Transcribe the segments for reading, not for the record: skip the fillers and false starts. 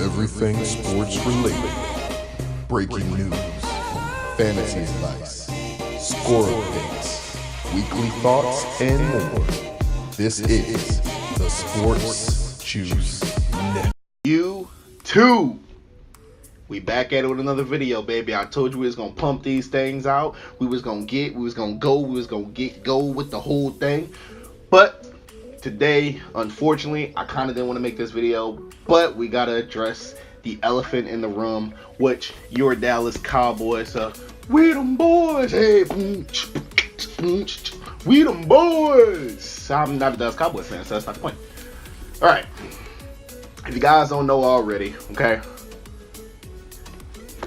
everything sports related. Breaking news, fantasy advice, score updates, weekly thoughts, and more. This is the Sports Juice Network. You too. We back at it with another video, baby. I told you we was gonna pump these things out. We was gonna go with the whole thing. But today, unfortunately, I kind of didn't want to make this video, but we gotta address the elephant in the room, which your Dallas Cowboys, we them boys, hey, we them boys. I'm not a Dallas Cowboys fan, so that's not the point. All right, if you guys don't know already, okay,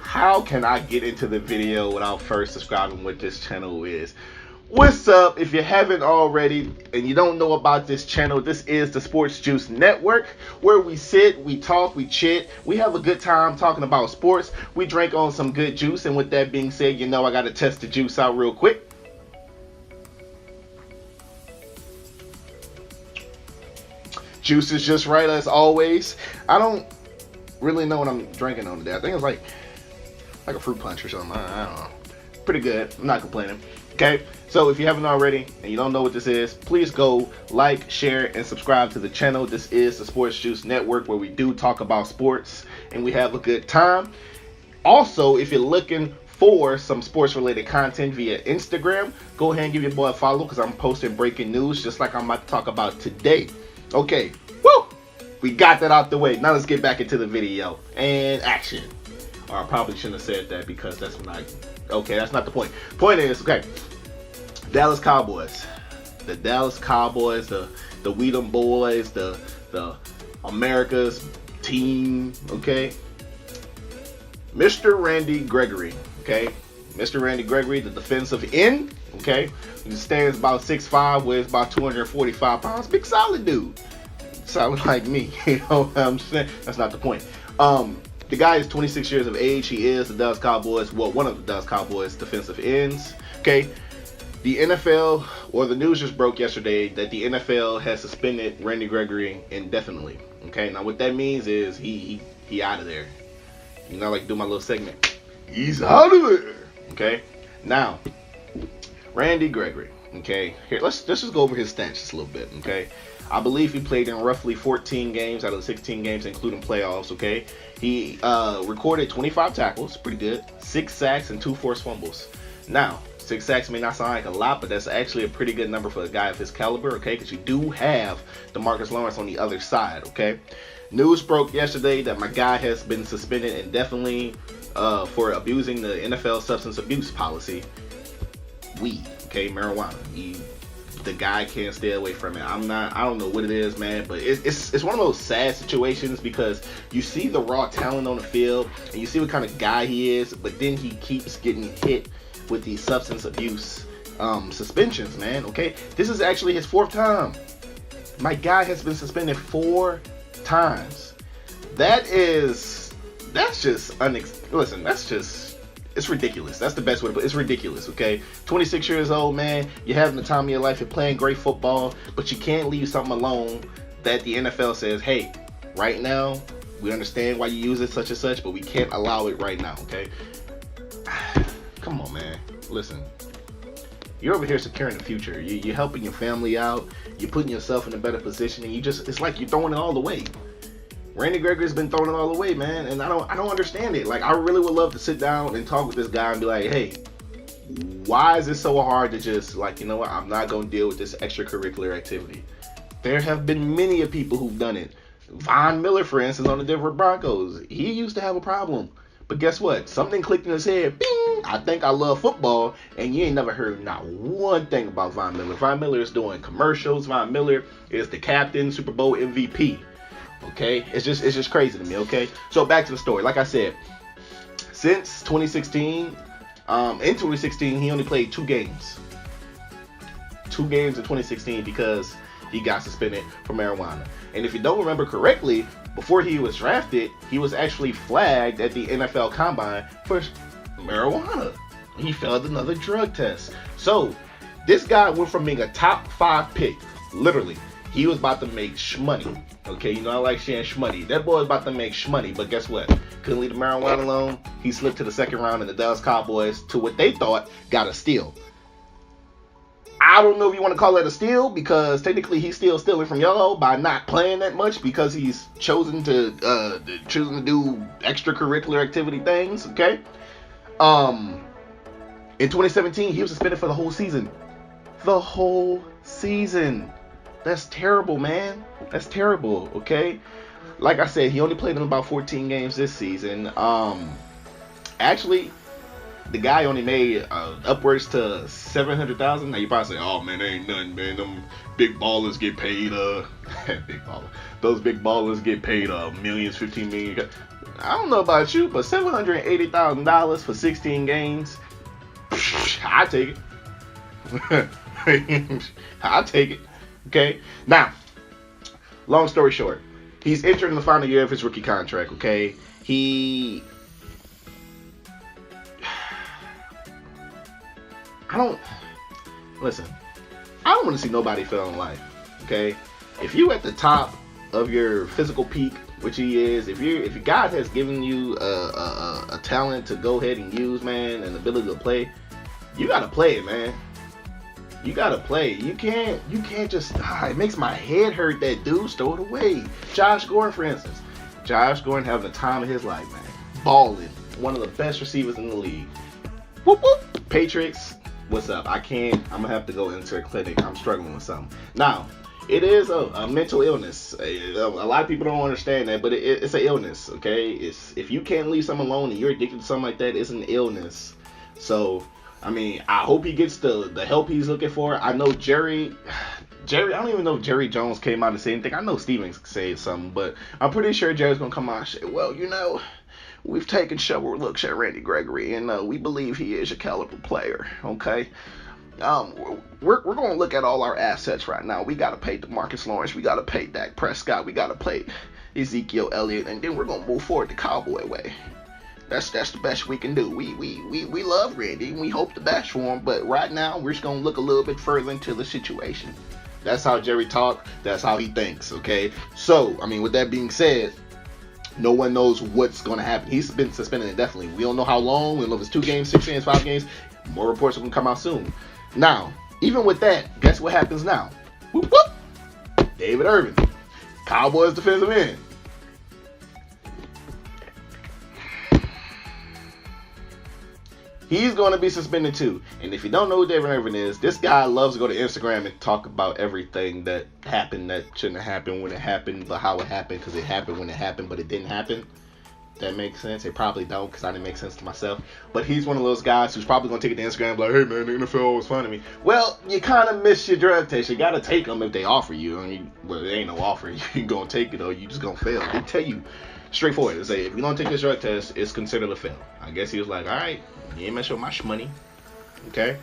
how can I get into the video without first describing what this channel is? What's up? If you haven't already and you don't know about this channel, this is the Sports Juice Network, where we sit, we talk, we chit, we have a good time talking about sports. We drink on some good juice, and with that being said, you know I got to test the juice out real quick. Juice is just right as always. I don't really know what I'm drinking on today. I think it's like a fruit punch or something. I don't know. Pretty good. I'm not complaining. Okay, so if you haven't already and you don't know what this is, please go like, share, and subscribe to the channel. This is the Sports Juice Network, where we do talk about sports and we have a good time. Also, if you're looking for some sports related content via Instagram, go ahead and give your boy a follow, because I'm posting breaking news just like I'm about to talk about today. Okay, woo! We got that out the way. Now let's get back into the video and action. Or I probably shouldn't have said that, because that's not, okay, that's not the point. Point is, okay, Dallas Cowboys. The Dallas Cowboys, the we them boys, the America's team, okay? Mr. Randy Gregory, okay? Mr. Randy Gregory, the defensive end, okay? He stands about 6'5", weighs about 245 pounds. Big solid dude. Solid like me, you know what I'm saying? That's not the point. The guy is 26 years of age. He is the Dallas Cowboys, well, one of the Dallas Cowboys defensive ends. Okay, the NFL, or the news just broke yesterday that the NFL has suspended Randy Gregory indefinitely. Okay, now what that means is he out of there. You know, like do my little segment. He's out of there. Okay, now Randy Gregory. Okay, here let's just go over his stats just a little bit. Okay. I believe he played in roughly 14 games out of the 16 games, including playoffs, okay? He recorded 25 tackles, pretty good, 6 sacks, and 2 forced fumbles. Now, 6 sacks may not sound like a lot, but that's actually a pretty good number for a guy of his caliber, okay? Because you do have DeMarcus Lawrence on the other side, okay? News broke yesterday that my guy has been suspended indefinitely for abusing the NFL substance abuse policy. Weed, okay? Marijuana. The guy can't stay away from it. I don't know what it is, man, but it's one of those sad situations, because you see the raw talent on the field and you see what kind of guy he is, but then he keeps getting hit with these substance abuse suspensions, man. Okay, this is actually his 4th time. My guy has been suspended 4 times. That's it's ridiculous. That's the best way to put it. It's ridiculous, okay? 26 years old, man. You're having the time of your life. You're playing great football, but you can't leave something alone that the NFL says, hey, right now, we understand why you use it such and such, but we can't allow it right now, okay? Come on, man. Listen. You're over here securing the future. You're helping your family out. You're putting yourself in a better position, and it's like you're throwing it all away. Randy Gregory's been throwing it all away, man, and I don't understand it. Like, I really would love to sit down and talk with this guy and be like, hey, why is it so hard to just, like, you know what, I'm not going to deal with this extracurricular activity? There have been many of people who've done it. Von Miller, for instance, on the Denver Broncos, he used to have a problem. But guess what? Something clicked in his head. Bing! I think I love football, and you ain't never heard not one thing about Von Miller. Von Miller is doing commercials. Von Miller is the captain, Super Bowl MVP. Okay, it's just crazy to me. Okay, so back to the story. Like I said, since 2016, in 2016 he only played 2 games. 2 games in 2016 because he got suspended for marijuana. And if you don't remember correctly, before he was drafted, he was actually flagged at the NFL Combine for marijuana. He failed another drug test. So this guy went from being a top 5 pick, literally, he was about to make money. Okay, you know I like sharing shmoney. That boy's about to make shmoney, but guess what? Couldn't leave the marijuana alone. He slipped to the second round, and the Dallas Cowboys, to what they thought, got a steal. I don't know if you want to call it a steal, because technically he's still stealing from y'all by not playing that much, because he's choosing to do extracurricular activity things. Okay. In 2017, he was suspended for the whole season. The whole season. That's terrible, man. That's terrible. Okay. Like I said, he only played in about 14 games this season. Actually, the guy only made upwards to $700,000. Now you probably say, "Oh man, that ain't nothing, man. Them big ballers get paid. Big baller. Those big ballers get paid millions, 15 million." I don't know about you, but $780,000 for 16 games, I take it. I take it. Okay. Now, long story short, he's entering the final year of his rookie contract. Okay. I don't want to see nobody fail in life. Okay. If you at the top of your physical peak, which he is, if God has given you a talent to go ahead and use, man, and the ability to play, you gotta play it, man. You gotta play. You can't just. It makes my head hurt that dudes throw it away. Josh Gordon, for instance. Josh Gordon having the time of his life, man. Balling. One of the best receivers in the league. Whoop whoop. Patriots, what's up? I'm gonna have to go into a clinic. I'm struggling with something. Now, it is a mental illness. A lot of people don't understand that, but it's an illness, okay? If you can't leave someone alone and you're addicted to something like that, it's an illness. So, I mean, I hope he gets the help he's looking for. I know Jerry, I don't even know if Jerry Jones came out and said anything. I know Stevens said something, but I'm pretty sure Jerry's going to come out and say, "Well, we've taken several looks at Randy Gregory, and we believe he is a caliber player, okay? We're going to look at all our assets right now. We got to pay DeMarcus Lawrence. We got to pay Dak Prescott. We got to pay Ezekiel Elliott, and then we're going to move forward the Cowboy way. That's the best we can do. We love Randy, and we hope the best for him, but right now we're just going to look a little bit further into the situation." That's how Jerry talks. That's how he thinks, okay? So, I mean, with that being said, no one knows what's going to happen. He's been suspended indefinitely. We don't know how long. We don't know if it's 2 games, 6 games, 5 games. More reports are going to come out soon. Now, even with that, guess what happens now? Whoop, whoop. David Irvin, Cowboys defensive end. He's going to be suspended too. And if you don't know who David Irvin is, this guy loves to go to Instagram and talk about everything that happened that shouldn't have happened when it happened, but how it happened, because it happened when it happened, but it didn't happen. That makes sense. It probably don't, because I didn't make sense to myself. But he's one of those guys who's probably going to take it to Instagram and be like, "Hey man, the NFL was fun to me." Well, you kind of miss your drug test. You got to take them if they offer you. I mean, well, there ain't no offer. You going to take it or you just going to fail. They tell you straightforward. They say, if you don't take this drug test, it's considered a fail. I guess he was like, "All right, you ain't messing with my shmoney." Okay.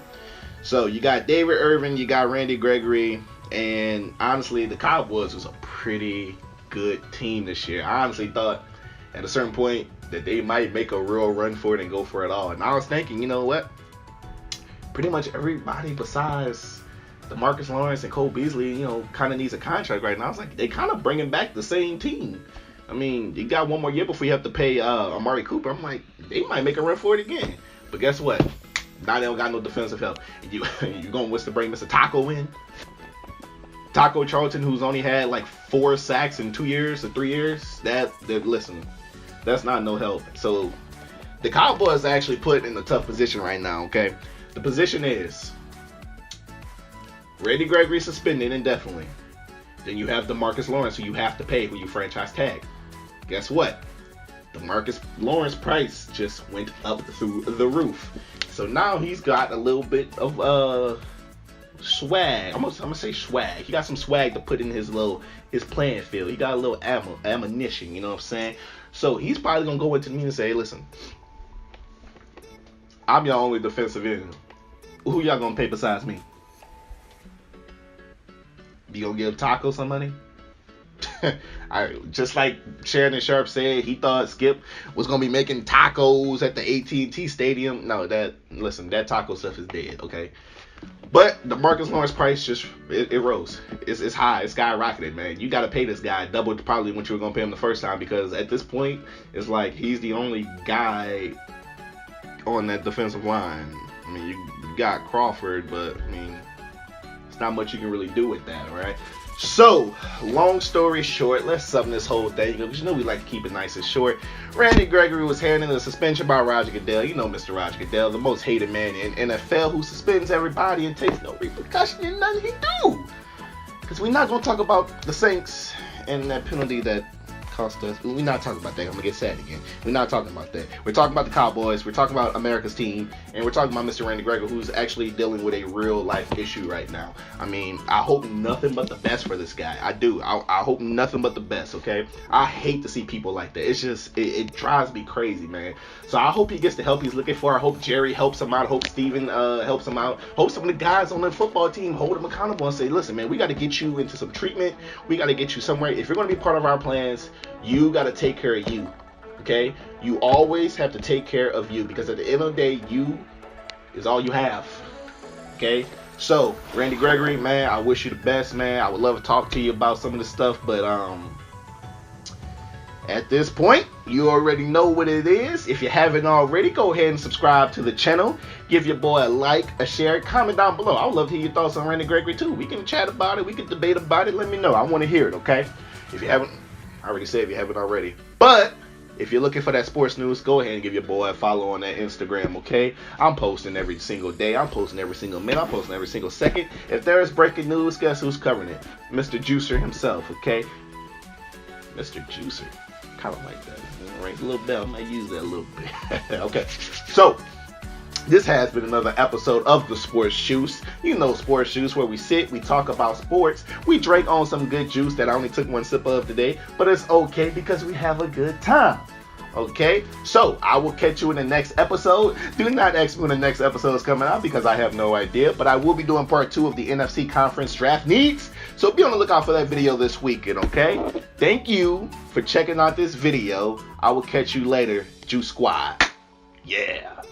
So you got David Irvin, you got Randy Gregory, and honestly, the Cowboys was a pretty good team this year. I honestly thought at a certain point that they might make a real run for it and go for it all. And I was thinking, you know what? Pretty much everybody besides DeMarcus Lawrence and Cole Beasley, kind of needs a contract right now. I was like, they kind of bringing back the same team. I mean, you got one more year before you have to pay Amari Cooper. I'm like, they might make a run for it again. But guess what? Now they don't got no defensive help. You going to bring Mr. Taco in? Taco Charlton, who's only had like 4 sacks in 2 years or 3 years. Listen, that's not no help. So the Cowboys are actually put in a tough position right now, okay? The position is Randy Gregory suspended indefinitely. Then you have DeMarcus Lawrence, who you have to pay, who you franchise tag. Guess what? DeMarcus Lawrence price just went up through the roof. So now he's got a little bit of swag. I'm gonna say swag. He got some swag to put in his playing field. He got a little ammunition, you know what I'm saying? So he's probably gonna go into me and say, "Hey, listen, I'm your only defensive end. Who y'all gonna pay besides me? You gonna give Taco some money?" Just like Shannon Sharp said, he thought Skip was gonna be making tacos at the AT&T Stadium. No, that taco stuff is dead. Okay, But the Marcus Lawrence price just it rose. It's high. It's skyrocketed, man. You got to pay this guy double probably what you were gonna pay him the first time, because at this point it's like he's the only guy on that defensive line. I mean, you got Crawford, but I mean, it's not much you can really do with that, right? So, long story short, let's sum this whole thing, because you know we like to keep it nice and short. Randy Gregory was handing a suspension by Roger Goodell. You know Mr. Roger Goodell, the most hated man in NFL, who suspends everybody and takes no repercussion in nothing he do. Because we're not going to talk about the Saints and that penalty that cost us. We're not talking about that. I'm going to get sad again. We're not talking about that. We're talking about the Cowboys. We're talking about America's team. And we're talking about Mr. Randy Gregory, who's actually dealing with a real life issue right now. I mean, I hope nothing but the best for this guy. I do. I hope nothing but the best, okay? I hate to see people like that. It's just, it drives me crazy, man. So I hope he gets the help he's looking for. I hope Jerry helps him out. I hope Steven helps him out. Hope some of the guys on the football team hold him accountable and say, listen, man, we got to get you into some treatment. We got to get you somewhere. If you're going to be part of our plans, you got to take care of you, okay? You always have to take care of you, because at the end of the day, you is all you have, okay? So, Randy Gregory, man, I wish you the best, man. I would love to talk to you about some of this stuff, but at this point, you already know what it is. If you haven't already, go ahead and subscribe to the channel. Give your boy a like, a share, comment down below. I would love to hear your thoughts on Randy Gregory too. We can chat about it. We can debate about it. Let me know. I want to hear it, okay? If you haven't, I already said if you haven't already. But if you're looking for that sports news, go ahead and give your boy a follow on that Instagram, okay? I'm posting every single day. I'm posting every single minute. I'm posting every single second. If there is breaking news, guess who's covering it? Mr. Juicer himself, okay? Mr. Juicer. Kind of like that. Right? A little bit. I might use that a little bit. Okay. So, this has been another episode of the Sports Juice. You know Sports Juice, where we sit, we talk about sports, we drink on some good juice that I only took one sip of today, but it's okay because we have a good time. Okay, so I will catch you in the next episode. Do not ask me when the next episode is coming out, because I have no idea, but I will be doing part 2 of the NFC Conference Draft Needs. So be on the lookout for that video this weekend, okay? Thank you for checking out this video. I will catch you later, Juice Squad. Yeah.